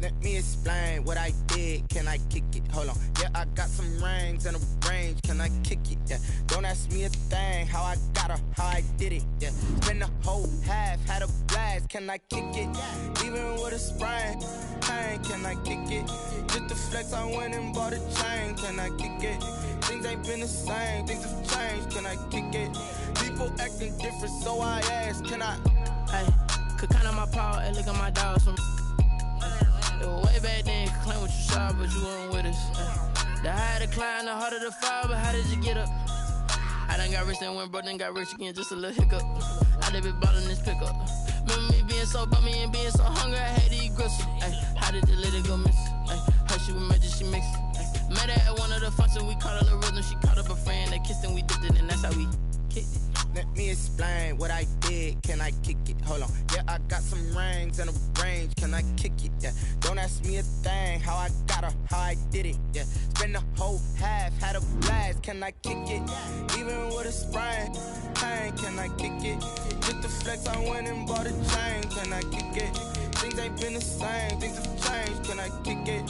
Let me explain what I did. Can I kick it? Hold on. Yeah, I got some rings and a range. Can I kick it? Yeah. Don't ask me a thing. How I got her, how I did it. Yeah. Spend the whole half, had a blast. Can I kick it? Even with a sprain, pain. Can I kick it? Just to flex, I went and bought a chain. Can I kick it? Things ain't been the same. Things have changed. Can I kick it? People acting different, so I ask. Can I? Hey, could count on my power and look at my dogs from. It was way back then, could claim what you saw, but you weren't with us. The higher the climb, the harder the fall, but how did you get up? I done got rich and went broke, then got rich again, just a little hiccup. I done been ballin' this pickup. Remember me being so bummy and being so hungry, I had to eat gristle. How did the lady go miss? Her she was magic, she mixed. Met her at one of the functions, we caught her the rhythm, she caught up a friend, they kissed and we dipped it, and that's how we kicked it. Let me explain what I did. Can I kick it? Hold on. Yeah, I got some rings and a range. Can I kick it? Yeah. Don't ask me a thing. How I got her, how I did it. Yeah. Spend the whole half, had a blast. Can I kick it? Even with a sprain, pain. Can I kick it? Just to flex, I went and bought a chain. Can I kick it? Things ain't been the same. Things have changed. Can I kick it?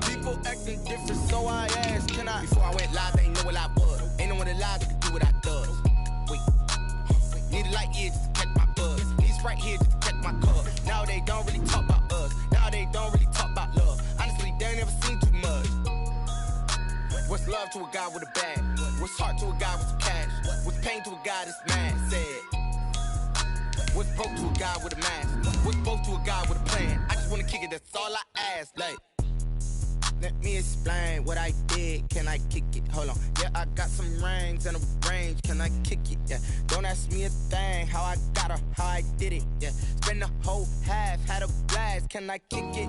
People acting different, so I ask. Can I? Before I went live, they ain't know what I was. Ain't no one alive that could do what I does. Wait. Need a light here just to catch my buzz. These right here just to catch my cup. Now they don't really talk about us. Now they don't really talk about love. Honestly, they ain't never seen too much. What's love to a guy with a bag? What's heart to a guy with some cash? What's pain to a guy that's mad? Said. What's broke to a guy with a mask? What's both to a guy with a plan? I just wanna kick it, that's all I ask. Like, let me explain what I did. Can I kick it? Hold on. Yeah, I got some rings and a range. Can I kick it? Yeah. Don't ask me a thing. How I got her, how I did it. Yeah. Spend the whole half, had a blast. Can I kick it?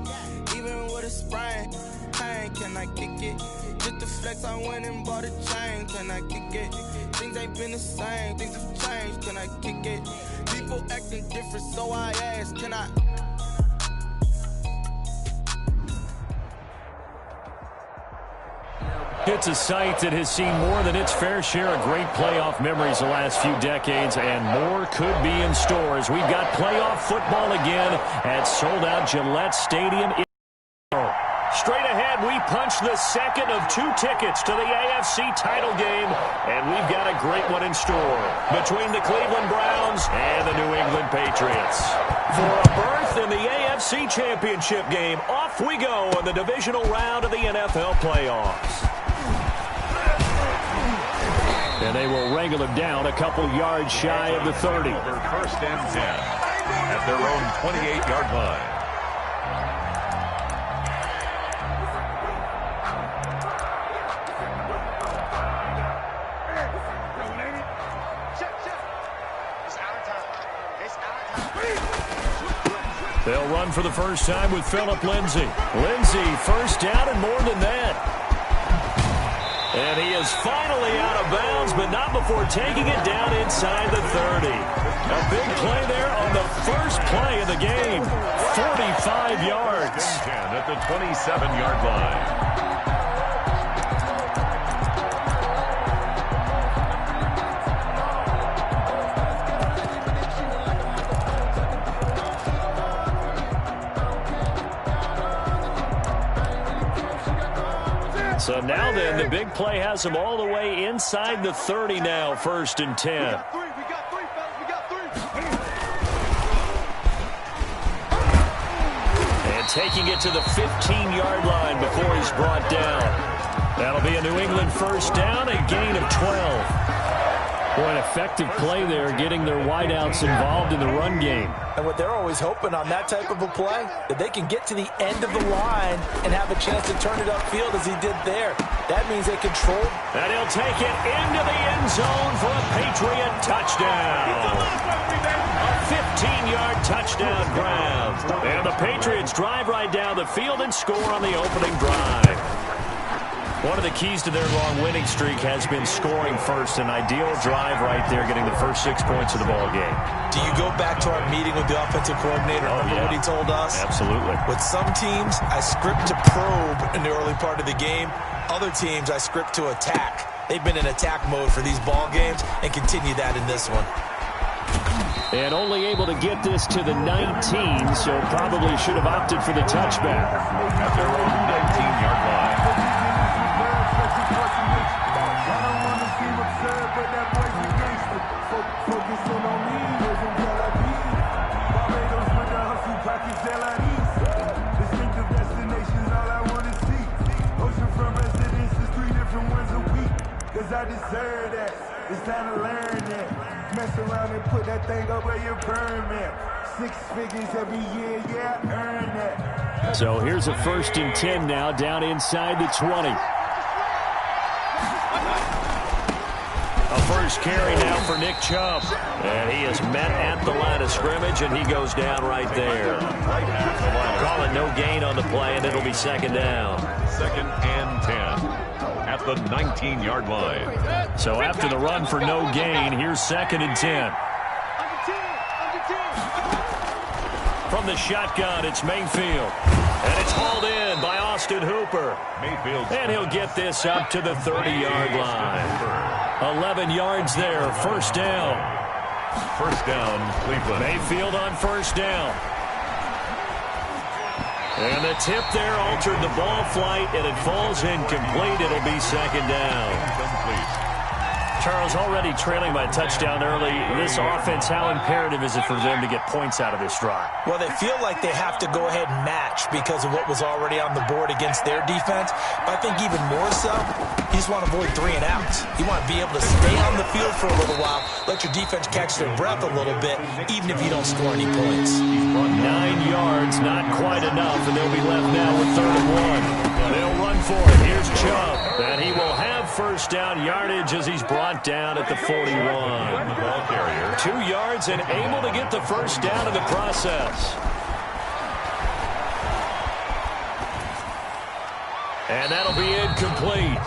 Even with a sprain, pain. Can I kick it? Just to flex, I went and bought a chain. Can I kick it? Things ain't been the same. Things have changed. Can I kick it? People acting different, so I ask. Can I? It's a site that has seen more than its fair share of great playoff memories the last few decades, and more could be in store as we've got playoff football again at sold-out Gillette Stadium. Straight ahead, we punch the second of two tickets to the AFC title game, and we've got a great one in store between the Cleveland Browns and the New England Patriots. For a berth in the AFC Championship game, off we go in the divisional round of the NFL playoffs. And they will wrangle him down a couple yards shy of the 30. First and 10 at their own 28-yard line. They'll run for the first time with Phillip Lindsay. Lindsay, first down and more than that. And he is finally out of bounds, but not before taking it down inside the 30. A big play there on the first play of the game. 45 yards. 10 at the 27-yard line. So now then, the big play has him all the way inside the 30 now, first and 10. We got three, fellas. We got three. And taking it to the 15-yard line before he's brought down. That'll be a New England first down, a gain of 12. Boy, an effective play there, getting their wideouts involved in the run game. And what they're always hoping on that type of a play, that they can get to the end of the line and have a chance to turn it upfield as he did there. That means they control. And he'll take it into the end zone for a Patriot touchdown. A 15-yard touchdown grab. And the Patriots drive right down the field and score on the opening drive. One of the keys to their long winning streak has been scoring first. An ideal drive right there, getting the first 6 points of the ball game. Do you go back to our meeting with the offensive coordinator? Remember what he told us? Absolutely. With some teams, I script to probe in the early part of the game. Other teams, I script to attack. They've been in attack mode for these ball games and continue that in this one. And only able to get this to the 19, so probably should have opted for the touchback. At their own 19-yard line. I deserve that. It's time to learn that. Mess around and put that thing up where you burn, man. 6 figures every year, yeah, I earn that. So here's a 1st and 10 now, down inside the 20. A first carry now for Nick Chubb. And he is met at the line of scrimmage, and he goes down right there. Call it no gain on the play, and it'll be 2nd down. 2nd and 10. At the 19-yard line. So after the run for no gain, here's 2nd and 10. From the shotgun, it's Mayfield. And it's hauled in by Austin Hooper. Mayfield. And he'll get this up to the 30-yard line. 11 yards there, 1st down. 1st down, Cleveland. Mayfield on 1st down. And the tip there altered the ball flight, and it falls incomplete. It'll be 2nd down. Complete. Charles, already trailing by a touchdown early. This offense, how imperative is it for them to get points out of this drive? Well, they feel like they have to go ahead and match because of what was already on the board against their defense. But I think even more so, you just want to avoid 3 and outs. You want to be able to stay on the field for a little while, let your defense catch their breath a little bit, even if you don't score any points. 9 yards, not quite enough, and they'll be left now with 3rd and 1. They'll run for it. Here's Chubb, and he will have 1st down yardage as he's brought down at the 41. 2 yards and able to get the 1st down in the process. And that'll be incomplete.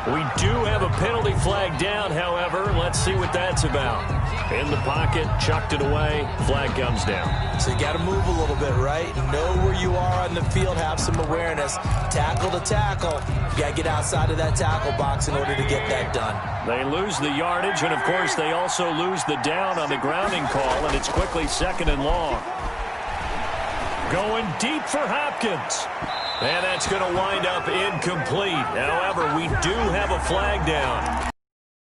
We do have a penalty flag down, however. Let's see what that's about. In the pocket, chucked it away, flag comes down. So you got to move a little bit, right? Know where you are on the field, have some awareness. Tackle to tackle. You got to get outside of that tackle box in order to get that done. They lose the yardage, and of course they also lose the down on the grounding call, and it's quickly 2nd and long. Going deep for Hopkins. And that's going to wind up incomplete. However, we do have a flag down.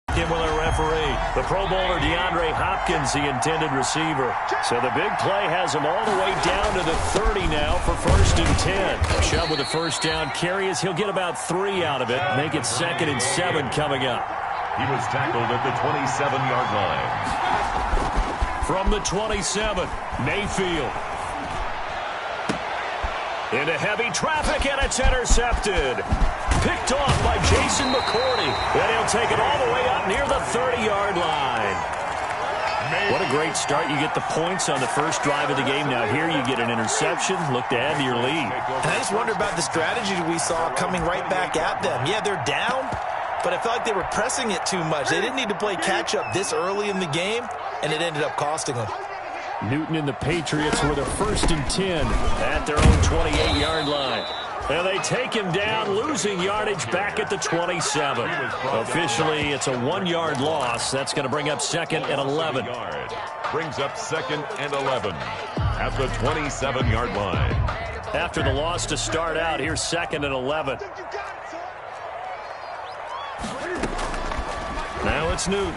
With a referee. The Pro Bowler DeAndre Hopkins, the intended receiver. So the big play has him all the way down to the 30 now for 1st and 10. Chubb with a 1st down carry as he'll get about 3 out of it. Make it 2nd and 7 coming up. He was tackled at the 27-yard line. From the 27, Mayfield. Into heavy traffic, and it's intercepted. Picked off by Jason McCourty. And he'll take it all the way up near the 30-yard line. What a great start. You get the points on the first drive of the game. Now here you get an interception. Look to add to your lead. And I just wonder about the strategy we saw coming right back at them. Yeah, they're down, but I felt like they were pressing it too much. They didn't need to play catch-up this early in the game, and it ended up costing them. Newton and the Patriots with a 1st and 10 at their own 28-yard line. And they take him down, losing yardage back at the 27. Officially, it's a 1-yard loss. That's going to bring up 2nd and 11. Brings up 2nd and 11 at the 27-yard line. After the loss to start out, here's 2nd and 11. Now it's Newton.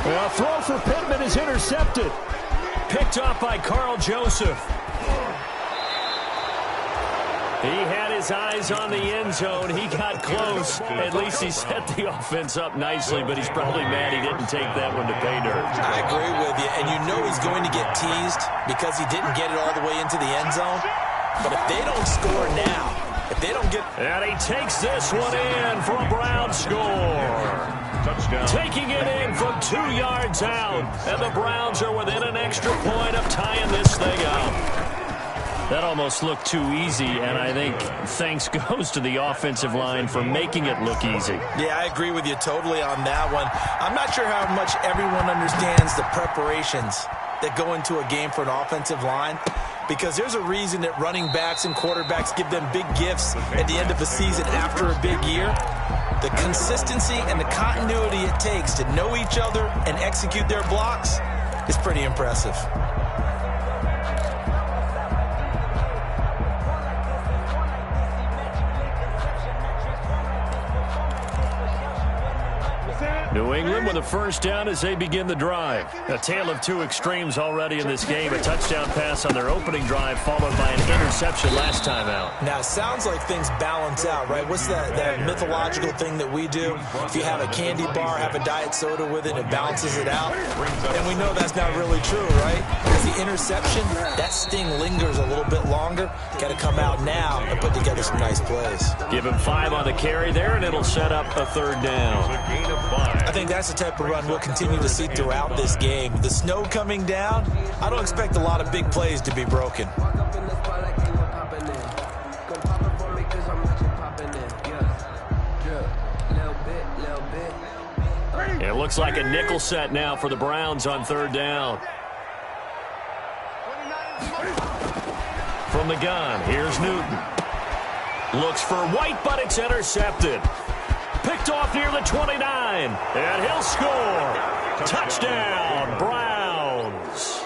A throw for Pittman is intercepted. Picked off by Carl Joseph. He had his eyes on the end zone. He got close. At least he set the offense up nicely, but he's probably mad he didn't take that one to pay dirt. I agree with you, and you know he's going to get teased because he didn't get it all the way into the end zone. But if they don't score now, if they don't get... And he takes this one in for a Brown score. Touchdown. Taking it in from 2 yards out. And the Browns are within an extra point of tying this thing up. That almost looked too easy, and I think thanks goes to the offensive line for making it look easy. Yeah, I agree with you totally on that one. I'm not sure how much everyone understands the preparations that go into a game for an offensive line, because there's a reason that running backs and quarterbacks give them big gifts at the end of a season after a big year. The consistency and the continuity it takes to know each other and execute their blocks is pretty impressive. New England with a first down as they begin the drive. A tale of two extremes already in this game. A touchdown pass on their opening drive followed by an interception last time out. Now, it sounds like things balance out, right? What's that mythological thing that we do? If you have a candy bar, have a diet soda with it, it balances it out. And we know that's not really true, right? Because the interception, that sting lingers a little bit longer. Got to come out now and put together some nice plays. Give him 5 on the carry there, and it'll set up a third down. I think that's the type of run we'll continue to see throughout this game. The snow coming down, I don't expect a lot of big plays to be broken. It looks like a nickel set now for the Browns on third down. From the gun, here's Newton. Looks for White, but it's intercepted. Picked off near the 29, and he'll score. Touchdown, Browns.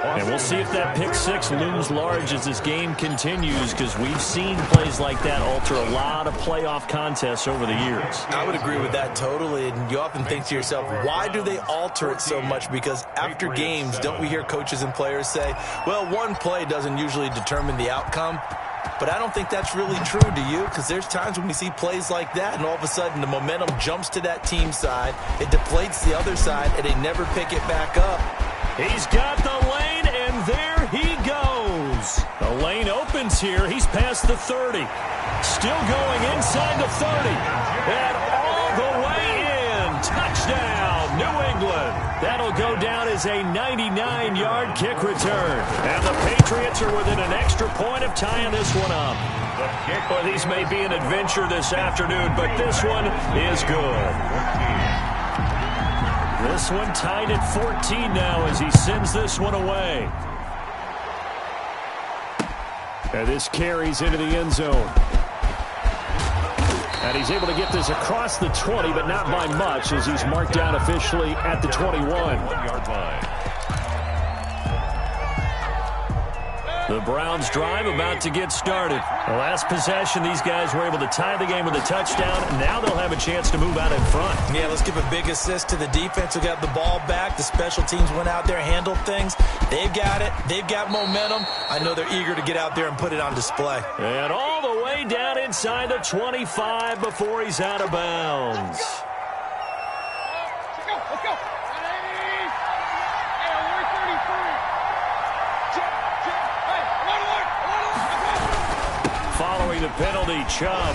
And we'll see if that pick six looms large as this game continues, because we've seen plays like that alter a lot of playoff contests over the years. I would agree with that totally, and you often think to yourself, why do they alter it so much? Because after games, don't we hear coaches and players say, well, one play doesn't usually determine the outcome? But I don't think that's really true, do you? Because there's times when we see plays like that, and all of a sudden the momentum jumps to that team side, it deflates the other side, and they never pick it back up. He's got the lane, and there he goes. The lane opens here. He's past the 30. Still going inside the 30. And all the way in. Touchdown, New England. That'll go down as a 99-yard kick return. And the Patriots are within an extra point of tying this one up. Well, these may be an adventure this afternoon, but this one is good. This one tied at 14 now as he sends this one away. And this carries into the end zone. And he's able to get this across the 20, but not by much, as he's marked down officially at the 21-yard line. The Browns drive about to get started. The last possession, these guys were able to tie the game with a touchdown. Now they'll have a chance to move out in front. Yeah, let's give a big assist to the defense who got the ball back. The special teams went out there, handled things. They've got it. They've got momentum. I know they're eager to get out there and put it on display. And all the way down inside the 25 before he's out of bounds. Let's go. Following the penalty, Chubb.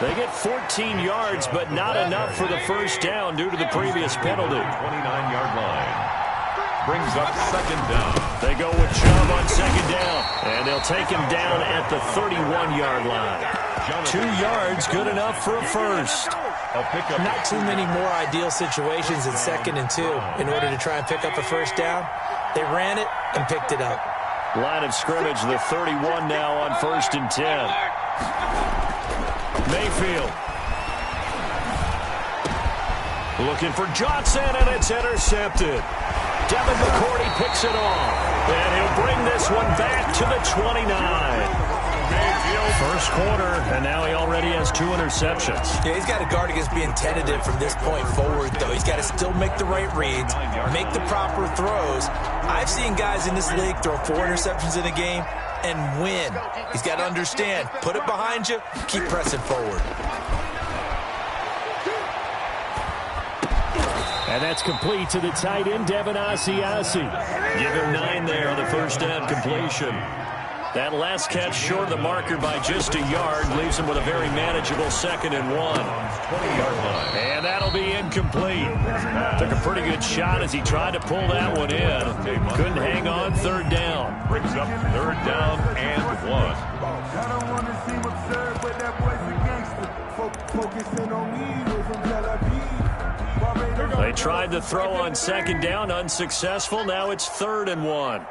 They get 14 yards, but not enough for the first down due to the previous penalty. 29-yard line. Brings up second down. They go with Chubb on second down, and they'll take him down at the 31-yard line. 2 yards, good enough for a first. Not too many more ideal situations in 2nd and 2 in order to try and pick up a first down. They ran it and picked it up. Line of scrimmage, the 31 now on 1st and 10. Mayfield. Looking for Johnson, and it's intercepted. Devin McCourty picks it off. And he'll bring this one back to the 29. First quarter, and now he already has 2 interceptions. Yeah, he's got to guard against being tentative from this point forward, though. He's got to still make the right reads, make the proper throws. I've seen guys in this league throw 4 interceptions in a game and win. He's got to understand, put it behind you, keep pressing forward. And that's complete to the tight end, Devin Asiasi. Give him 9 there on the first down completion. That last catch short of the marker by just a yard leaves him with a very manageable 2nd and 1. 20-yard line. And that'll be incomplete. Took a pretty good shot as he tried to pull that one in. Couldn't hang on, 3rd down. Brings up 3rd down and 1. I don't want to seem absurd, but that boy's a gangster. Focusing on me was from Tel Aviv. They tried to throw on second down, unsuccessful. Now it's 3rd and 1.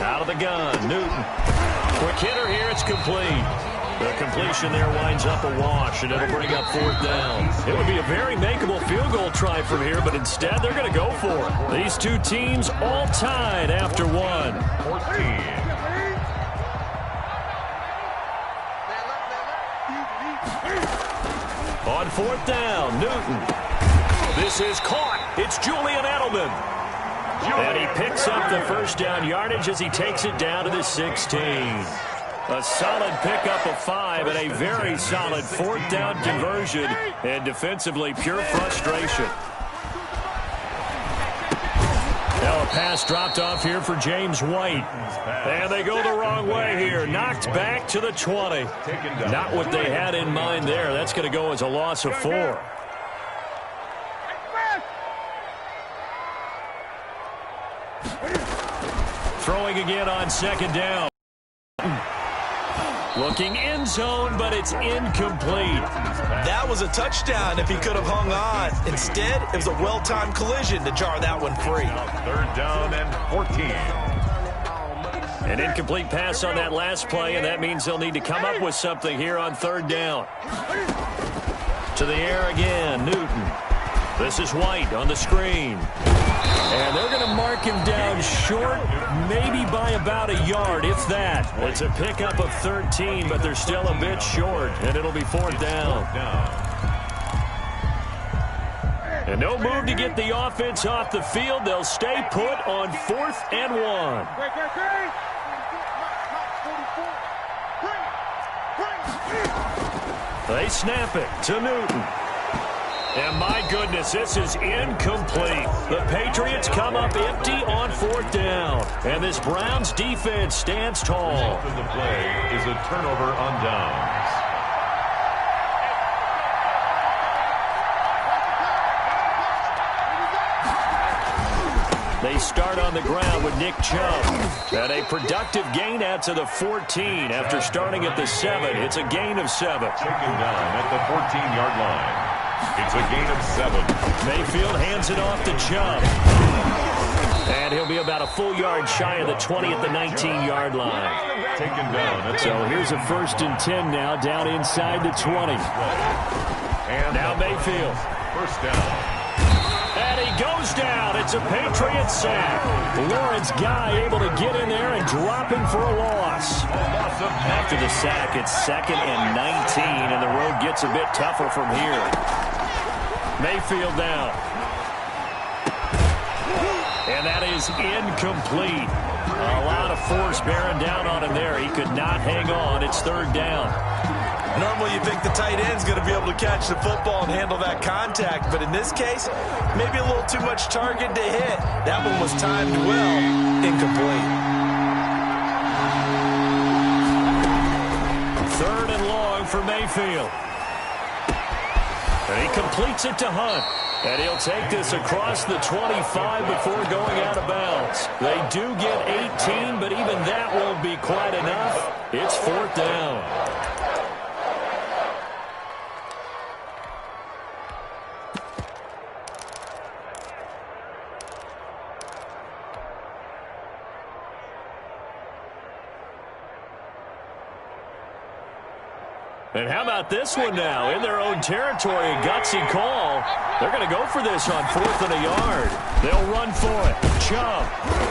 Out of the gun, Newton. Quick hitter here, it's complete. The completion there winds up a wash, and it'll bring up 4th down. It would be a very makeable field goal try from here, but instead they're going to go for it. These two teams all tied after 1. 14. On 4th down, Newton. This is caught. It's Julian Edelman. And he picks up the first down yardage as he takes it down to the 16. A solid pickup of 5 and a very solid 4th down conversion. And defensively, pure frustration. Now a pass dropped off here for James White. And they go the wrong way here. Knocked back to the 20. Not what they had in mind there. That's going to go as a loss of 4. Throwing again on 2nd down. Looking end zone, but it's incomplete. That was a touchdown if he could have hung on. Instead, it was a well-timed collision to jar that one free. 3rd down and 14. An incomplete pass on that last play, and that means they'll need to come up with something here on 3rd down. To the air again, Newton. This is White on the screen. And they're going to mark him down short, maybe by about a yard, if that. It's a pickup of 13, but they're still a bit short, and it'll be 4th down. And no move to get the offense off the field. They'll stay put on 4th and 1. They snap it to Newton. And my goodness, this is incomplete. The Patriots come up empty on 4th down. And this Browns defense stands tall. The result of the play is a turnover on downs. They start on the ground with Nick Chubb. And a productive gain out to the 14 after starting at the 7. It's a gain of 7. Taken down at the 14-yard line. It's a gain of 7. Mayfield hands it off to Chubb. And he'll be about a full yard shy of the 20 at the 19-yard line. Taken down. So here's a 1st and 10 now, down inside the 20. And now Mayfield. 1st down. And he goes down. It's a Patriot sack. Lawrence Guy able to get in there and drop him for a loss. After the sack, it's 2nd and 19, and the road gets a bit tougher from here. Mayfield down. And that is incomplete. A lot of force bearing down on him there. He could not hang on. It's 3rd down. Normally you think the tight end's going to be able to catch the football and handle that contact, but in this case, maybe a little too much target to hit. That one was timed well, incomplete. 3rd and long for Mayfield. And he completes it to Hunt. And he'll take this across the 25 before going out of bounds. They do get 18, but even that won't be quite enough. It's 4th down. And how about this one now? In their own territory, a gutsy call. They're going to go for this on 4th and a yard. They'll run for it. Chubb.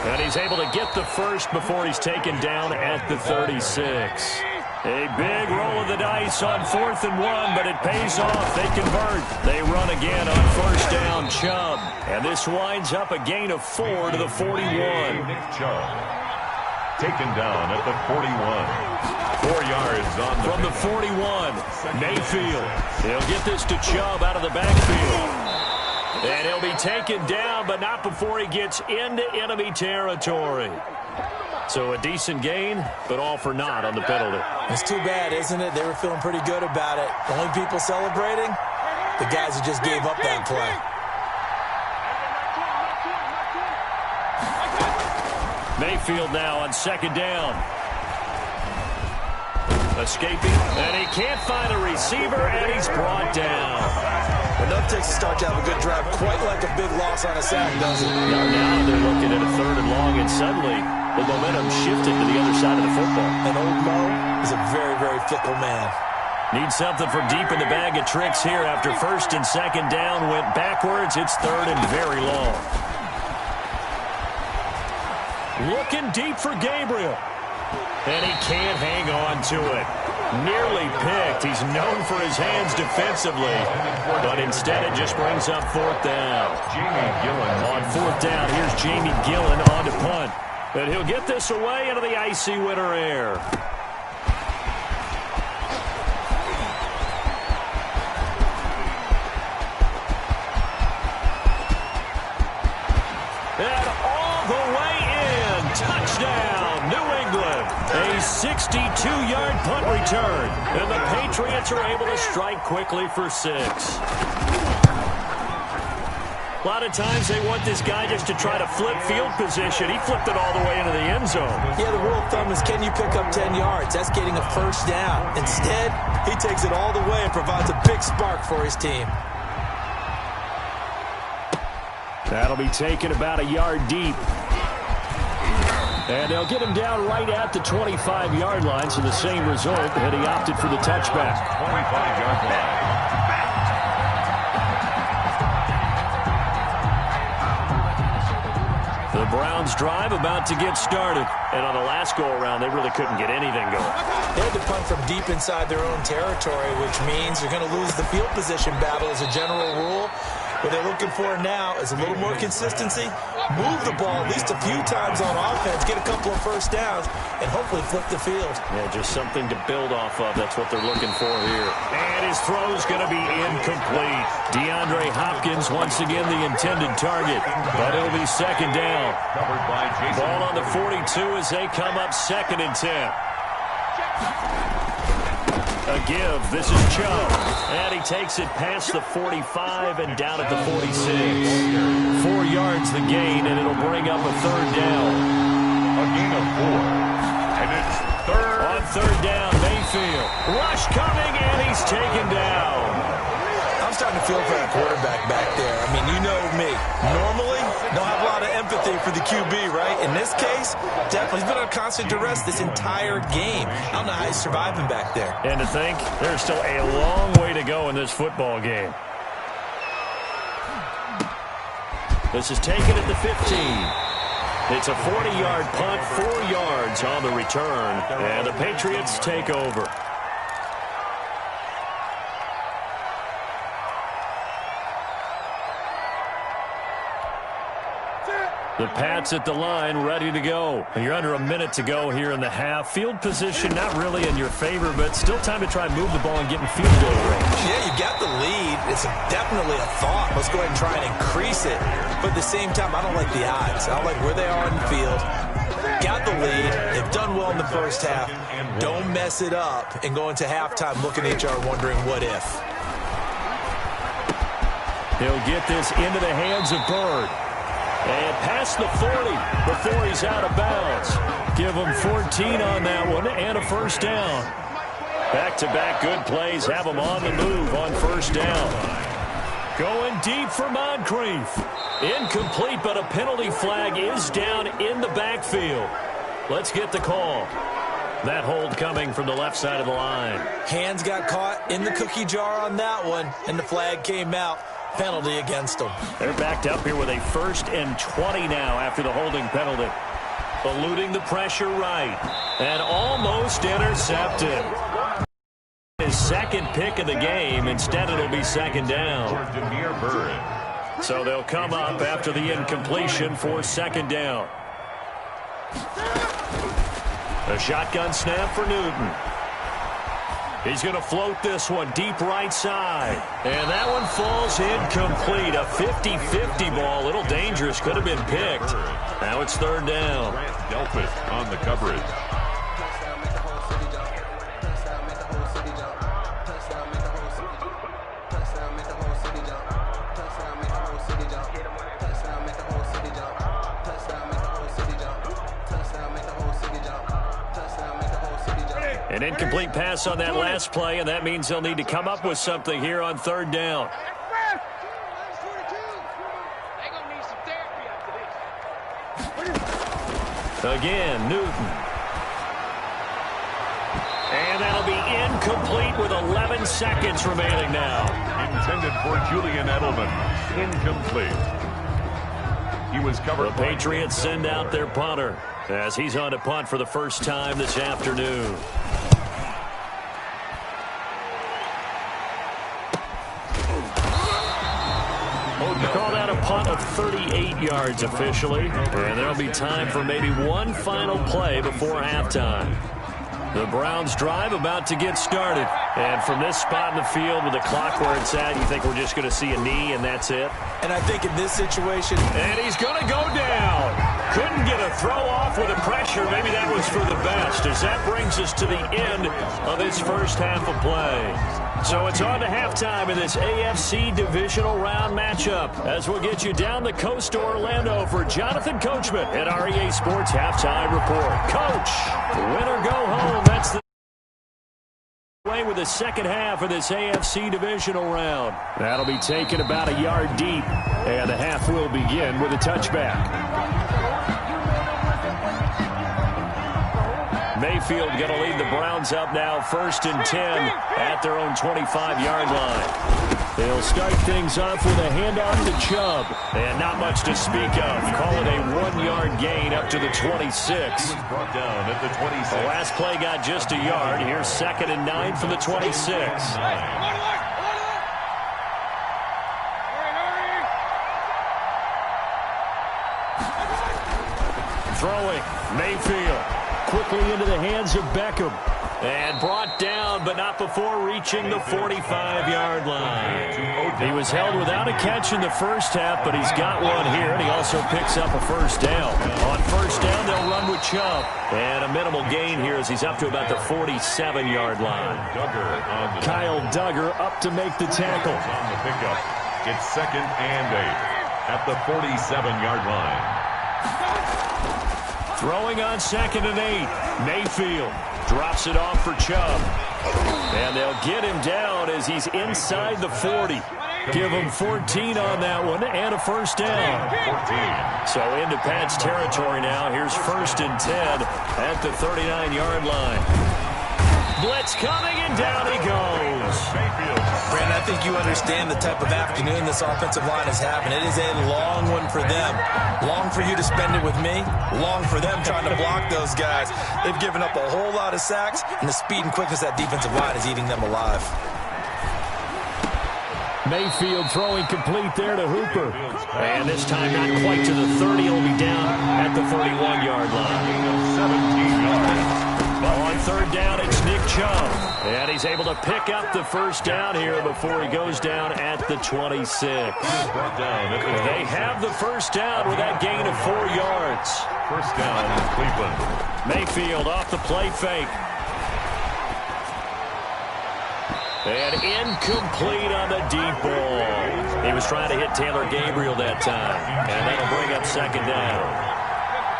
And he's able to get the first before he's taken down at the 36. A big roll of the dice on 4th and 1, but it pays off. They convert. They run again on 1st down, Chubb. And this winds up a gain of 4 to the 41. Nick Chubb. Taken down at the 41. 4 yards on the from the 41. Mayfield. He'll get this to Chubb out of the backfield. And he'll be taken down, but not before he gets into enemy territory. So a decent gain, but all for naught on the penalty. It's too bad, isn't it? They were feeling pretty good about it. The only people celebrating, the guys who just gave up that play. Mayfield now on second down. Escaping, and he can't find a receiver, and he's brought down. Enough takes to start to have a good drive, quite like a big loss on a sack, doesn't it? Now they're looking at a 3rd and long, and suddenly the momentum shifted to the other side of the football. And old Mo is a very, very fickle man. Need something from deep in the bag of tricks here after 1st and 2nd down. Went backwards. It's 3rd and very long. Looking deep for Gabriel. And he can't hang on to it. Nearly picked. He's known for his hands defensively. But instead it just brings up 4th down. On 4th down, here's Jamie Gillen on to punt. And he'll get this away into the icy winter air. And all the way in. Touchdown, New England. A 62-yard punt return. And the Patriots are able to strike quickly for 6. A lot of times they want this guy just to try to flip field position. He flipped it all the way into the end zone. Yeah, the rule of thumb is, can you pick up 10 yards? That's getting a 1st down. Instead, he takes it all the way and provides a big spark for his team. That'll be taken about a yard deep. And they'll get him down right at the 25-yard line, so the same result, and he opted for the touchback. 25-yard line. The Browns drive about to get started. And on the last go-around, they really couldn't get anything going. They had to punt from deep inside their own territory, which means they're going to lose the field position battle as a general rule. What they're looking for now is a little more consistency, move the ball at least a few times on offense, get a couple of 1st downs, and hopefully flip the field. Yeah, just something to build off of. That's what they're looking for here. And his throw's going to be incomplete. DeAndre Hopkins once again the intended target, but it'll be 2nd down. Ball on the 42 as they come up 2nd and 10. A give. This is Chubb. And he takes it past the 45 and down at the 46. 4 yards the gain, and it'll bring up a 3rd down. A gain of 4. And it's 3rd. On 3rd down, Mayfield. Rush coming, and he's taken down. I'm starting to feel for that quarterback back there. I mean, you know me. Normally, don't have a lot of empathy for the QB, right? In this case, definitely. He's been under constant duress this entire game. I don't know how he's surviving back there. And to think, there's still a long way to go in this football game. This is taken at the 15. It's a 40-yard punt, 4 yards on the return, and the Patriots take over. The Pats at the line, ready to go. And you're under a minute to go here in the half. Field position not really in your favor, but still time to try and move the ball and get in field goal range. Yeah, you got the lead. It's definitely a thought. Let's go ahead and try and increase it. But at the same time, I don't like the odds. I don't like where they are in the field. Got the lead. They've done well in the 1st half. Don't mess it up and go into halftime looking at each other wondering what if. He'll get this into the hands of Bird. And past the 40 before he's out of bounds. Give him 14 on that one and a 1st down. Back-to-back good plays have him on the move on 1st down. Going deep for Moncrief. Incomplete, but a penalty flag is down in the backfield. Let's get the call. That hold coming from the left side of the line. Hands got caught in the cookie jar on that one, and the flag came out. Penalty against them. They're backed up here with a 1st and 20 now after the holding penalty. Eluding the pressure right. And almost intercepted. His 2nd pick of the game. Instead, it'll be 2nd down. So they'll come up after the incompletion for 2nd down. A shotgun snap for Newton. He's going to float this one deep right side. And that one falls incomplete. A 50-50 ball. A little dangerous. Could have been picked. Now it's third down. Delphus on the coverage. An incomplete pass on that last play, and that means they'll need to come up with something here on third down. Again, Newton. And that'll be incomplete with 11 seconds remaining now. Intended for Julian Edelman. Incomplete. He was covered. The Patriots send out their punter as he's on to punt for the first time this afternoon. Called out a punt of 38 yards officially, and there'll be time for maybe one final play before halftime. The Browns drive about to get started, and from this spot in the field with the clock where it's at, you think we're just going to see a knee and that's it? And I think in this situation... And he's going to go down. Couldn't get a throw off with the pressure. Maybe that was for the best, as that brings us to the end of this first half of play. So it's on to halftime in this AFC divisional round matchup, as we'll get you down the coast to Orlando for Jonathan Coachman at REA Sports Halftime Report. Coach, win or go home. That's the way with the second half of this AFC divisional round. That'll be taken about a yard deep, and the half will begin with a touchback. Mayfield going to lead the Browns up now, 1st and 10 at their own 25-yard line. They'll start things off with a handoff to Chubb, and not much to speak of. Call it a 1-yard gain up to the 26. Brought down at the 26. The last play got just a yard. Here's 2nd and 9 from the 26. Throwing, Mayfield. Quickly into the hands of Beckham. And brought down, but not before reaching the 45-yard line. He was held without a catch in the first half, but he's got one here, and he also picks up a first down. On first down, they'll run with Chubb. And a minimal gain here as he's up to about the 47-yard line. Kyle Duggar up to make the tackle. On the pickup. It's 2nd and 8 at the 47-yard line. Throwing on 2nd and 8. Mayfield drops it off for Chubb. And they'll get him down as he's inside the 40. Give him 14 on that one and a first down. 14. So into Pat's territory now. Here's 1st and 10 at the 39-yard line. Blitz coming, and down he goes. Brandon, I think you understand the type of afternoon this offensive line is having. It is a long one for them. Long for you to spend it with me. Long for them trying to block those guys. They've given up a whole lot of sacks, and the speed and quickness of that defensive line is eating them alive. Mayfield throwing complete there to Hooper. And this time not quite to the 30. He'll be down at the 31-yard line. 17 yards. On third down, it's Nick Chubb. And he's able to pick up the first down here before he goes down at the 26. They have the first down with that gain of 4 yards. First down in Cleveland. Mayfield off the play fake. And incomplete on the deep ball. He was trying to hit Taylor Gabriel that time. And that'll bring up 2nd down.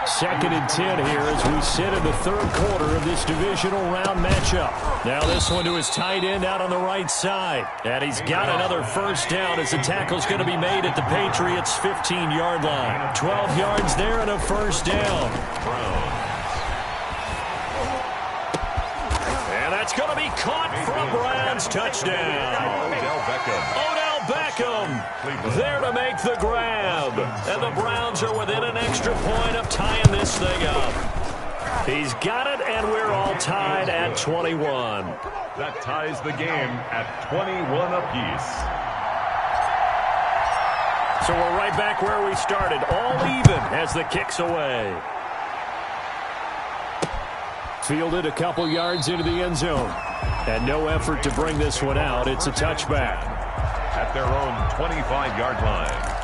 2nd and 10 here as we sit in the third quarter of this divisional round matchup. Now this one to his tight end out on the right side. And he's got another first down as the tackle's going to be made at the Patriots' 15-yard line. 12 yards there and a first down. And that's going to be caught for a Browns touchdown. Odell Beckham there to make the grab. And the Browns are within an extra point of tying this thing up. He's got it, and we're all tied at 21. That ties the game at 21 apiece. So we're right back where we started, all even as the kick's away. Fielded a couple yards into the end zone. And no effort to bring this one out. It's a touchback. At their own 25-yard line.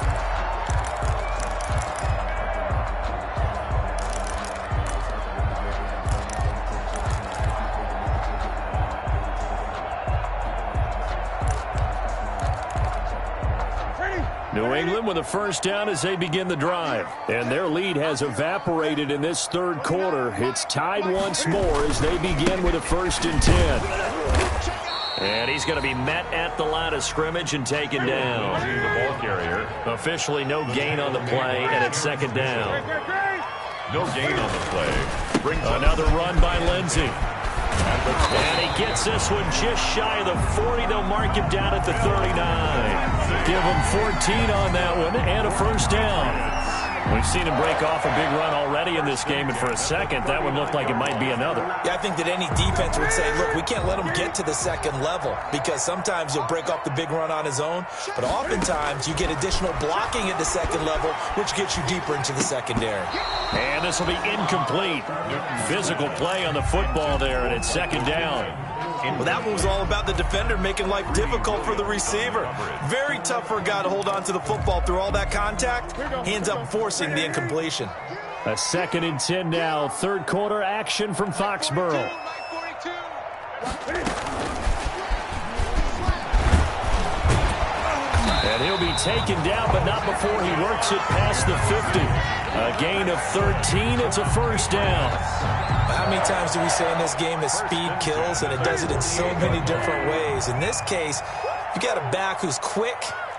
New England with a first down as they begin the drive. And their lead has evaporated in this third quarter. It's tied once more as they begin with a 1st and 10. And he's going to be met at the line of scrimmage and taken down. The ball carrier. Officially no gain on the play, and it's 2nd down. No gain on the play. Brings another run by Lindsey. And he gets this one just shy of the 40. They'll mark him down at the 39. Give him 14 on that one and a first down. We've seen him break off a big run already in this game, and for a second, that one looked like it might be another. Yeah, I think that any defense would say, look, we can't let him get to the second level because sometimes he'll break off the big run on his own, but oftentimes you get additional blocking at the second level, which gets you deeper into the secondary. And this will be incomplete. Physical play on the football there, and it's 2nd down. Well, that one was all about the defender making life difficult for the receiver. Very tough for a guy to hold on to the football through all that contact. He ends up forcing the incompletion. A 2nd and 10 now. Third quarter action from Foxborough. And he'll be taken down, but not before he works it past the 50. A gain of 13. It's a first down. How many times do we say in this game that speed kills, and it does it in so many different ways? In this case, you got a back who's quick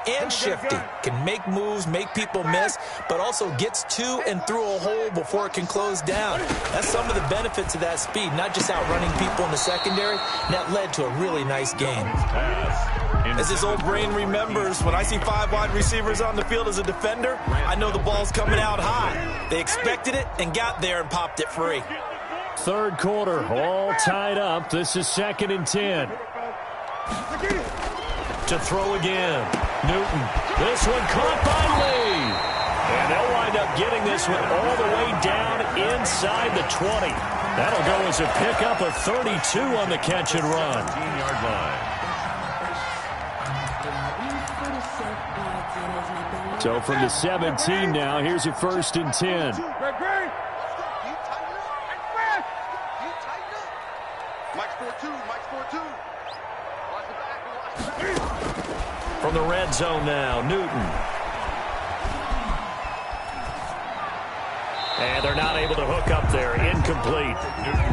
and shifty, can make moves, make people miss, but also gets to and through a hole before it can close down. That's some of the benefits of that speed, not just outrunning people in the secondary. And that led to a really nice game. As his old brain remembers, when I see 5 wide receivers on the field as a defender, I know the ball's coming out high. They expected it and got there and popped it free. Third quarter, all tied up. This is 2nd and 10. To throw again. Newton. This one caught by Lee. And they'll wind up getting this one all the way down inside the 20. That'll go as a pickup of 32 on the catch and run. 15-yard line. So from the 17 now, here's a 1st and 10. From the red zone now, Newton. And they're not able to hook up there. Incomplete.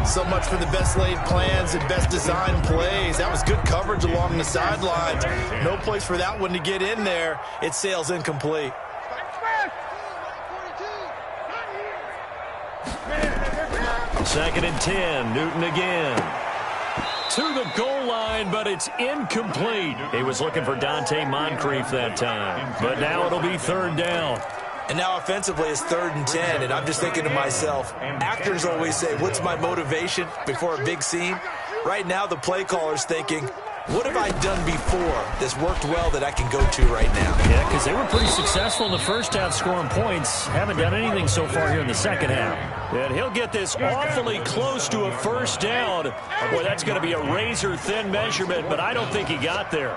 So much for the best laid plans and best designed plays. That was good coverage along the sidelines. No place for that one to get in there. It sails incomplete. Second and 10. Newton again. To the goal line, but it's incomplete. He was looking for Dante Moncrief that time. But now it'll be 3rd down. And now offensively it's 3rd and 10, and I'm just thinking to myself, actors always say, what's my motivation before a big scene? Right now the play caller's thinking, what have I done before that's worked well that I can go to right now? Yeah, because they were pretty successful in the first half scoring points. Haven't done anything so far here in the second half. And he'll get this awfully close to a first down. Boy, that's going to be a razor-thin measurement, but I don't think he got there.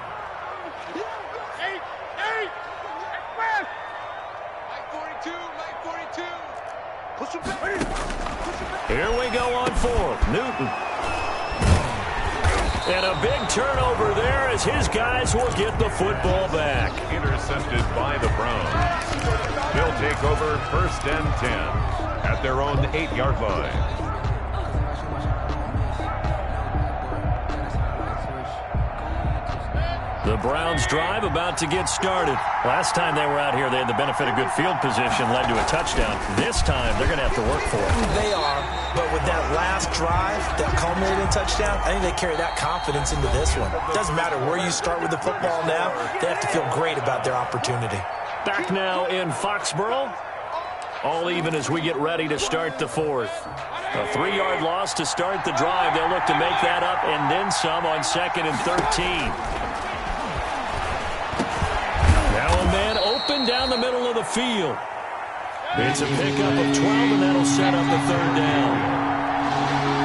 Here we go on 4th. Newton. And a big turnover there as his guys will get the football back. Intercepted by the Browns. They'll take over 1st and 10 at their own 8-yard line. The Browns drive about to get started. Last time they were out here, they had the benefit of good field position, led to a touchdown. This time, they're going to have to work for it. They are, but with that last drive that culminated in touchdown, I think they carry that confidence into this one. It doesn't matter where you start with the football now. They have to feel great about their opportunity. Back now in Foxborough. All even as we get ready to start the 4th. A 3-yard loss to start the drive. They'll look to make that up and then some on 2nd and 13. Now a man open down the middle of the field. It's a pickup of 12, and that'll set up the 3rd down.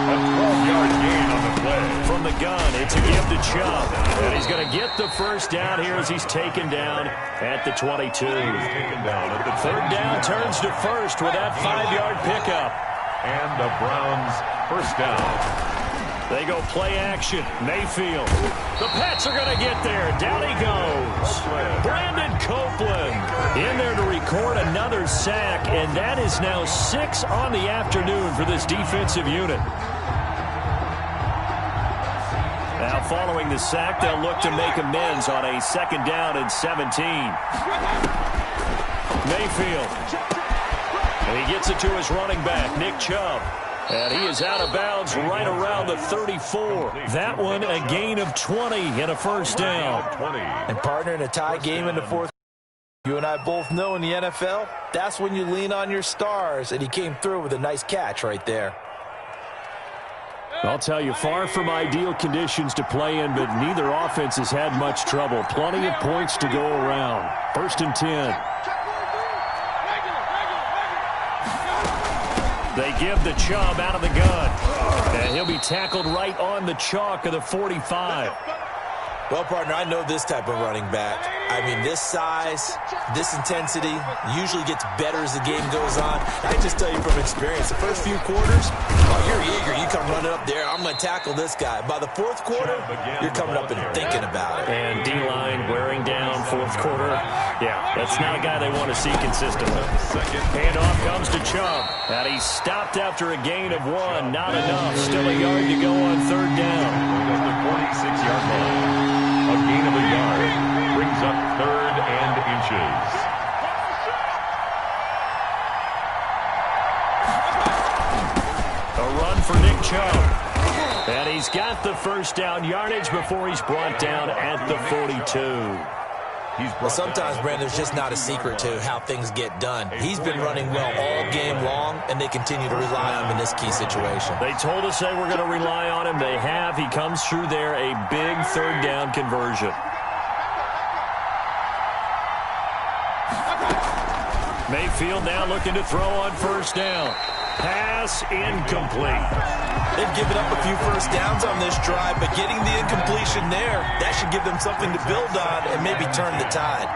A 12-yard 3-yard gain on the play. From the gun, it's a give to Chubb. And he's going to get the first down here as he's taken down at the 22. Third down turns to first with that 5-yard pickup. And the Browns first down. They go play action. Mayfield. The Pats are going to get there. Down he goes. Brandon Copeland in there to record another sack, and that is now 6 on the afternoon for this defensive unit. Now following the sack, they'll look to make amends on a 2nd down and 17. Mayfield. And he gets it to his running back, Nick Chubb. And he is out of bounds right around the 34. That one a gain of 20 and a first down. And partner, in a tie game in the fourth, you and I both know in the NFL, that's when you lean on your stars, and he came through with a nice catch right there. I'll tell you, far from ideal conditions to play in, but neither offense has had much trouble. Plenty of points to go around. 1st and 10. They give the Chubb out of the gun. And he'll be tackled right on the chalk of the 45. Well, partner, I know this type of running back. I mean, this size, this intensity usually gets better as the game goes on. I just tell you from experience, the first few quarters, oh, you're eager. You come running up there, I'm going to tackle this guy. By the 4th quarter, you're coming up and thinking about it. And D-line wearing down 4th quarter. Yeah, that's not a guy they want to see consistently. Handoff comes to Chubb. And he's stopped after a gain of 1. Not enough. Still a yard to go on 3rd down. The 46-yard line. A gain of a yard. Brings up 3rd and inches. A run for Nick Chubb. And he's got the first down yardage before he's brought down at the 42. Well, sometimes, Brandon, there's just not a secret to how things get done. He's been running well all game long, and they continue to rely on him in this key situation. They told us they were going to rely on him. They have. He comes through there, a big 3rd down conversion. Mayfield now looking to throw on 1st down. Pass incomplete. They've given up a few first downs on this drive, but getting the incompletion there, that should give them something to build on and maybe turn the tide.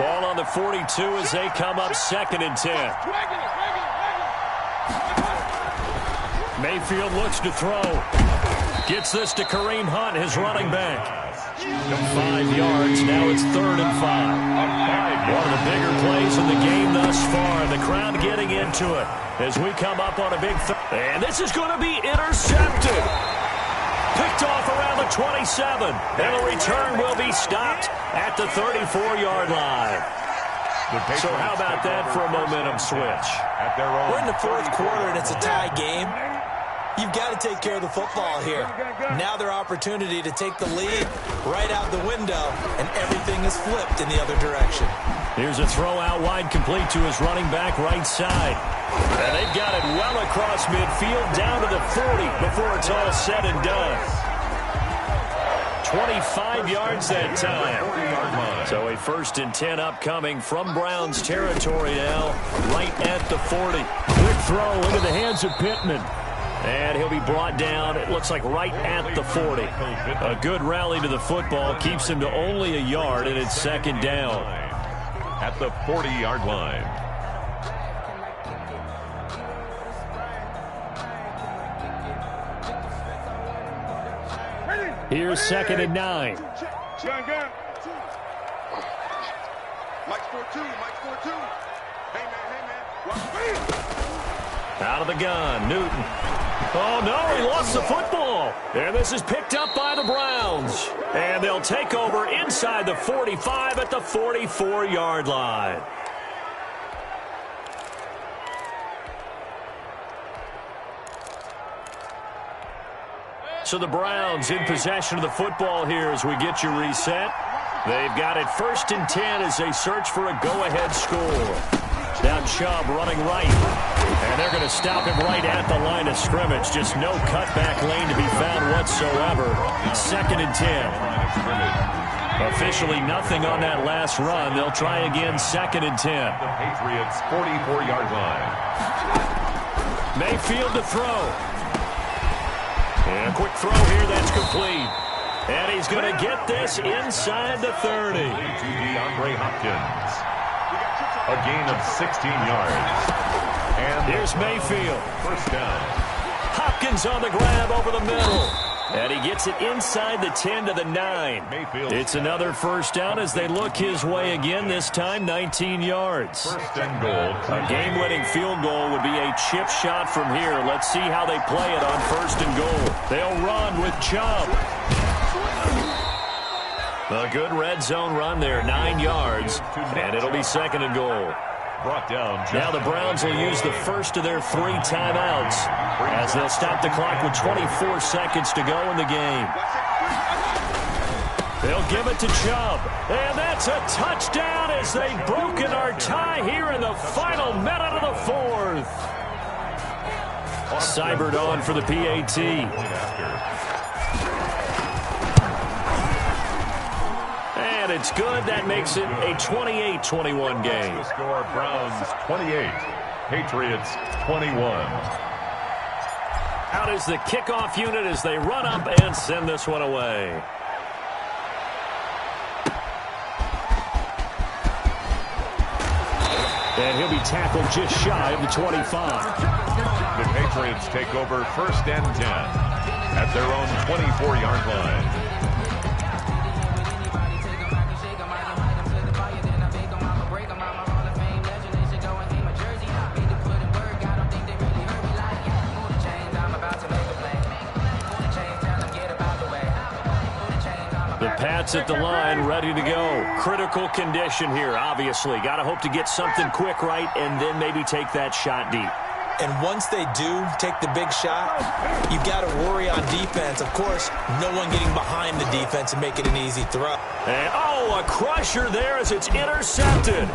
Ball on the 42 as they come up 2nd and 10. Mayfield looks to throw. Gets this to Kareem Hunt, his running back. 5 yards, now it's 3rd and 5. One of the bigger plays in the game thus far. The crowd getting into it as we come up on a big and this is going to be intercepted. Picked off around the 27. And the return will be stopped at the 34-yard line. So how about that for a momentum switch? We're in the 4th quarter and it's a tie game. You've got to take care of the football here. Now their opportunity to take the lead right out the window, and everything is flipped in the other direction. Here's a throw out wide, complete to his running back right side. And they've got it well across midfield down to the 40 before it's all said and done. 25 yards that time. So a 1st and 10 upcoming from Browns territory now, right at the 40. Quick throw into the hands of Pittman. And he'll be brought down, it looks like right at the 40. A good rally to the football keeps him to only a yard, and it's 2nd down. At the 40-yard line. Here's 2nd and 9. Gun. Mike's 4-2. Hey, man. Out of the gun, Newton. Oh, no, he lost the football. And this is picked up by the Browns. And they'll take over inside the 45 at the 44-yard line. So the Browns in possession of the football here as we get you reset. They've got it 1st and 10 as they search for a go-ahead score. Now Chubb running right. And they're going to stop him right at the line of scrimmage. Just no cutback lane to be found whatsoever. 2nd and 10. Officially nothing on that last run. They'll try again 2nd and 10. The Patriots' 44-yard line. Mayfield to throw. And a quick throw here, that's complete. And he's going to get this inside the 30. To DeAndre Hopkins. A gain of 16 yards. And here's Mayfield. First down. Hopkins on the grab over the middle. And he gets it inside the 10 to the 9. Mayfield. It's another first down as they look his way again, this time 19 yards. First and goal. A game-winning field goal would be a chip shot from here. Let's see how they play it on first and goal. They'll run with Chubb. A good red zone run there, 9 yards, and it'll be second and goal. Brought down. Now the Browns will use the first of their 3 timeouts as they'll stop the clock with 24 seconds to go in the game. They'll give it to Chubb, and that's a touchdown as they've broken our tie here in the final minute of the 4th. Cybert on for the PAT. And it's good. That makes it a 28-21 game. The score, Browns 28, Patriots 21. Out is the kickoff unit as they run up and send this one away. And he'll be tackled just shy of the 25. The Patriots take over first and 10 at their own 24-yard line. Pats at the line, ready to go. Critical condition here, obviously. Got to hope to get something quick right and then maybe take that shot deep. And once they do take the big shot, you've got to worry on defense. Of course, no one getting behind the defense and making an easy throw. And, a crusher there as it's intercepted.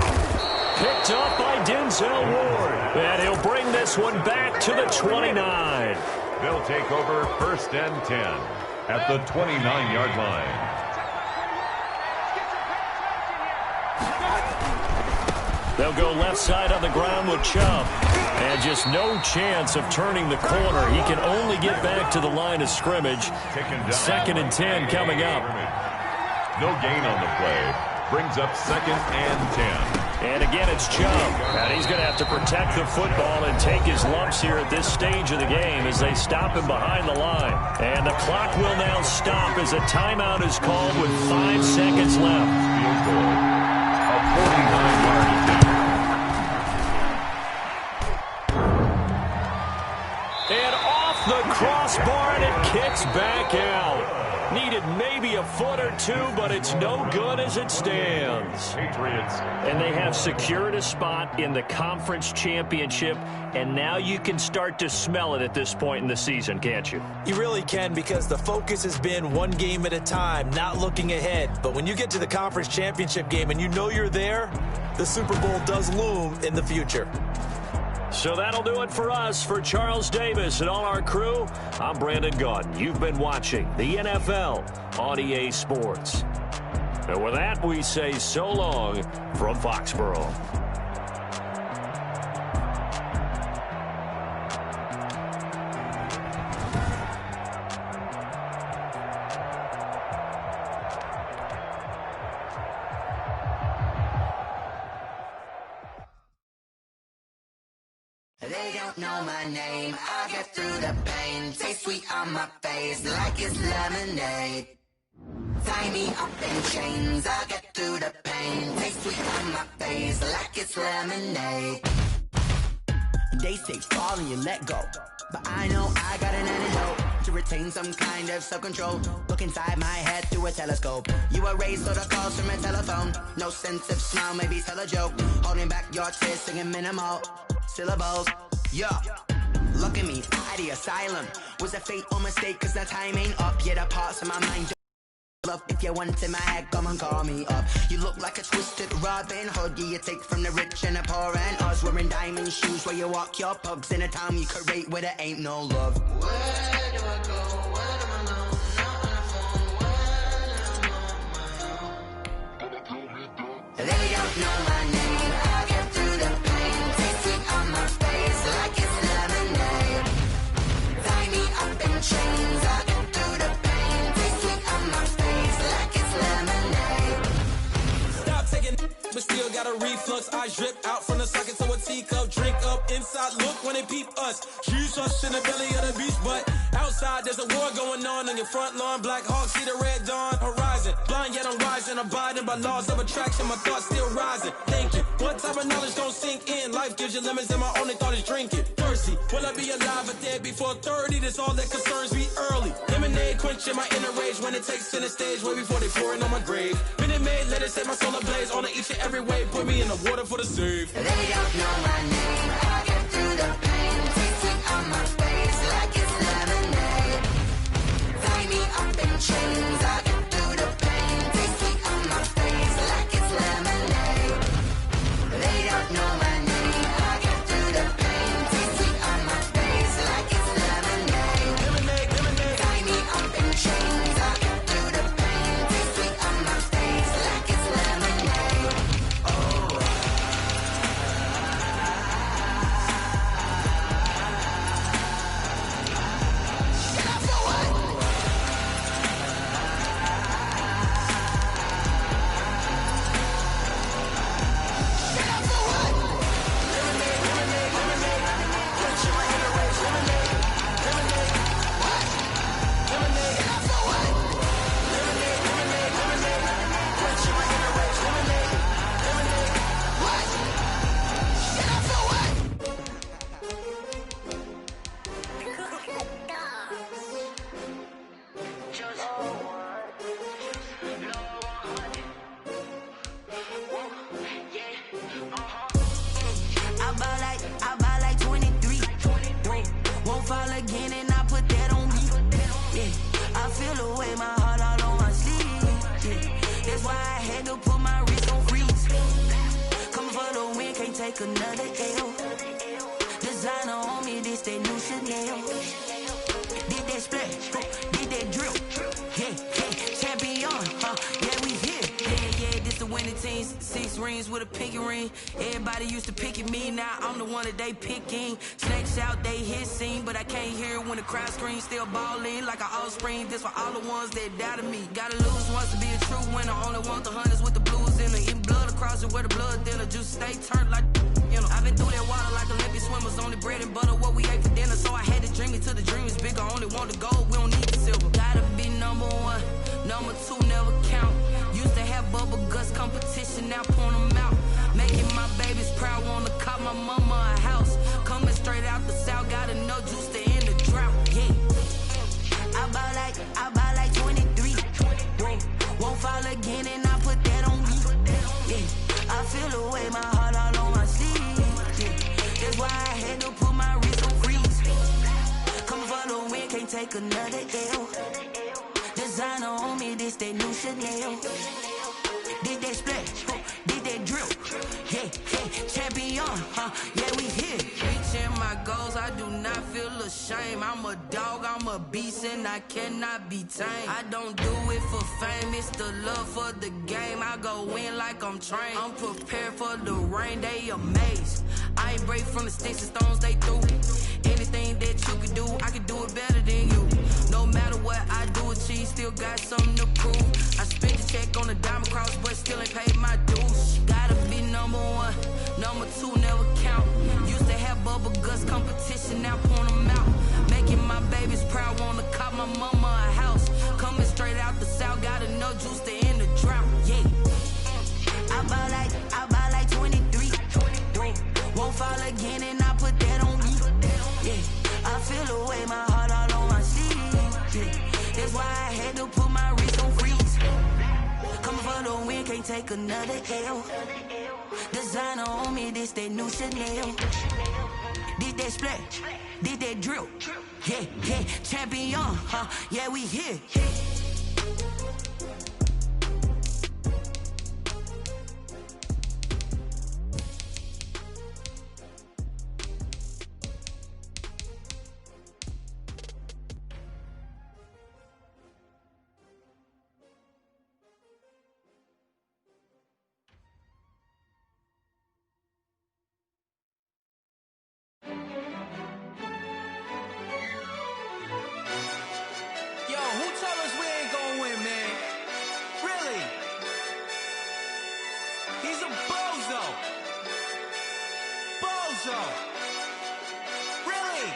Picked up by Denzel Ward. And he'll bring this one back to the 29. They'll take over first and 10 at the 29-yard line. They'll go left side on the ground with Chubb. And just no chance of turning the corner. He can only get back to the line of scrimmage. Second and 10 coming up. No gain on the play. Brings up second and 10. And again, it's Chubb. And he's going to have to protect the football and take his lumps here at this stage of the game as they stop him behind the line. And the clock will now stop as a timeout is called with 5 seconds left. Field goal. A 49-yard attempt. And off the crossbar, and it kicks back out. Needed maybe a foot or two, but it's no good as it stands. Patriots. And they have secured a spot in the conference championship, and now you can start to smell it at this point in the season, can't you? You really can, because the focus has been one game at a time, not looking ahead. But when you get to the conference championship game and you know you're there, the Super Bowl does loom in the future. So that'll do it for us. For Charles Davis and all our crew, I'm Brandon Gaudin. You've been watching the NFL on EA Sports. And with that, we say so long from Foxborough. They don't know my name, I get through the pain. Taste sweet on my face like it's lemonade. Tie me up in chains, I get through the pain. Taste sweet on my face like it's lemonade. They say fall and you let go, but I know I got an antidote to retain some kind of self-control. Look inside my head through a telescope. You erase all the calls from a telephone. No sense of smile, maybe tell a joke. Holding back your tears, singing minimal syllables. Yeah, look at me, out the asylum. Was a fate or mistake, cause the time ain't up. Yeah, the parts of my mind up. If you want in my head, come and call me up. You look like a twisted Robin Hood. Yeah, you take from the rich and the poor and us. Wearing diamond shoes where you walk your pugs in a town you create where there ain't no love. Where do I go? Where am I now? Not on the phone. Where am I now? They don't know my name. I get through the pain. Taste sweet on my face like it's lemonade. Tie me up in chains. us. Eyes drip out from the socket to a teacup. Drink up inside, look when they peep us. Jesus in the belly of the beast, but outside there's a war going on your front lawn. Black Hawk see the red dawn horizon. Blind yet I'm rising, abiding by laws of attraction. My thoughts still rising, thinking what type of knowledge don't sink in? Life gives you limits and my only thought is drinking. Thirsty, will I be alive or dead before 30? That's all that concerns me early. Lemonade quenching my inner rage when it takes center stage way before they pour it on my grave. Minute Maid, let it set my soul ablaze on each and every way. Put me in the water for the save. They don't know my name. I get through the pain. Taste sweet on my face like it's lemonade. Tie me up in chains. I get through the pain. Taste sweet on my face like it's lemonade. They don't know my name. I get through the pain. Taste sweet on my face like it's lemonade. Lemonade, lemonade. Tie me up in chains. I get through the pain. Taste sweet on my face like it's lemonade. I buy like 23. Won't fall again and I put that on me. Yeah, I feel the way my heart all on my sleeve. Yeah, that's why I had to put my wrist on freeze. Coming for the win, can't take another L. Designer on me, this that new Chanel. Did that splash, did that drill. Yeah, champion, yeah, we here. Yeah, this the winning teams. 6 rings with a pinky ring. Everybody used to pick at me, now I'm the one that they picking. Snakes out, they hissing, but I can't hear when the crowd screams. Still balling like an offspring. This for all the ones that doubted me. Gotta lose once to be a true winner. Only want the hunters with the blues in it. Eating blood across it where the blood thinner. Juice stay turned like, you know. I've been through that water like Olympic swimmers. Only bread and butter, what we ate for dinner. So I had to dream it till the dream is bigger. Only want the gold, we don't need the silver. Gotta be number 1, number 2 never count. Used to have bubble guts competition, now point them out. Making my babies proud, wanna cop my mama a house. Coming straight out the south, got enough juice to end the drought. Yeah, I buy like 23. Won't fall again and I put that on me. Yeah, I feel the way my heart all on my sleeve. Yeah, that's why I had to put my wrist on freeze. Coming for the win, can't take another L. Designer on me, this that new Chanel. Did that splash, did that drill. Yeah, champion, yeah, we here. Reaching my goals, I do not feel ashamed. I'm a dog, I'm a beast, and I cannot be tamed. I don't do it for fame, it's the love for the game. I go in like I'm trained. I'm prepared for the rain, they amazed. I ain't break from the sticks and stones they threw. Anything that you can do, I can do it better than you. No matter what I do, achieve, still got something to prove. I spent the check on the diamond cross, but still ain't paid my dues. Gotta be number 1, number 2 never count. Used to have bubble guts competition, now point them out. Making my babies proud, wanna cop my mama a house. Coming straight out the south, got enough juice to end the drought. Yeah, I buy like 23. Won't fall again and I put that on me. Yeah, I feel the way my heart all on my sleeve. Yeah, that's why I had to put my wrist on freeze. Coming for the win, can't take another L. Designer on me, this that new Chanel. Did that splash, did that drill. Yeah, champion, yeah, we here. Who told us we so. Really?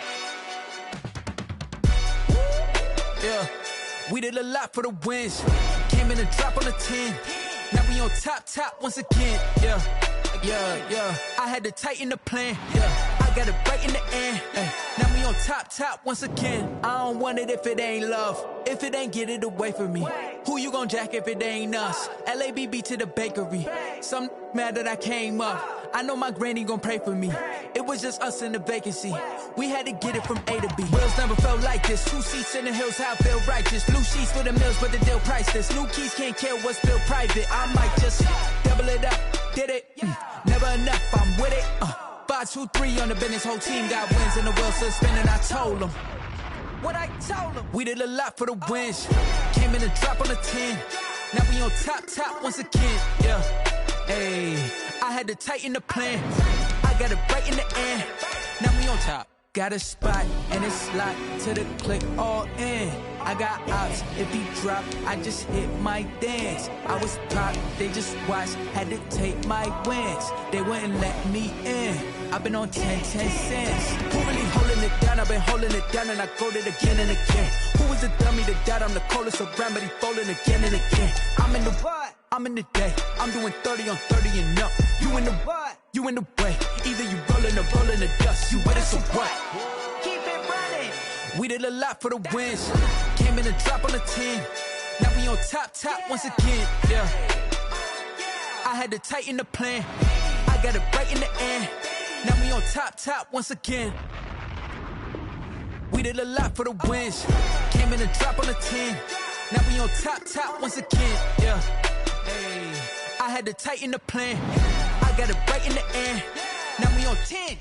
Yeah, we did a lot for the wins. Came in and drop on the 10. Now we on top once again. Yeah. I had to tighten the plan. Yeah, I got it right in the end. Now we on top once again. I don't want it if it ain't love. If it ain't, get it away from me. Who you gon' jack if it ain't us? LABB to the bakery. Some mad that I came up. I know my granny gon' pray for me. It was just us in the vacancy. We had to get it from A to B. Wheels never felt like this. 2 seats in the hills, how I feel righteous. Blue sheets for the mills, but the deal priceless. New keys can't kill what's still private. I might just double it up. Did it? Never enough, I'm with it. 5, 2, 3 on the business. Whole team got wins and the wheels still spinning. I told them what I told them. We did a lot for the wins. Came in and drop on the 10. Now we on top once again. Yeah. Hey, I had to tighten the plan. I got it right in the end. Now we on top. Got a spot and it's locked to the click all in. I got ops, if he drop, I just hit my dance. I was top, they just watched, had to take my wins. They wouldn't let me in. I've been on 10 cents. Who really holding it down? I've been holding it down and I go it again and again. Who was the dummy that died? I'm the coldest around, but he folding again and again. I'm in the what? I'm in the day. I'm doing 30 on 30 and up. You in the what? You in the way. Either you rolling or rolling the dust. You with us or what? Keep it running. We did a lot for the wins. Came in and drop on the 10. Now we on top once again. Yeah. I had to tighten the plan. I got it right in the end. Now we on top once again. We did a lot for the wins. Came in and drop on the 10. Now we on top once again. Yeah. Hey, I had to tighten the plan. I got it right in the end. Now we on 10.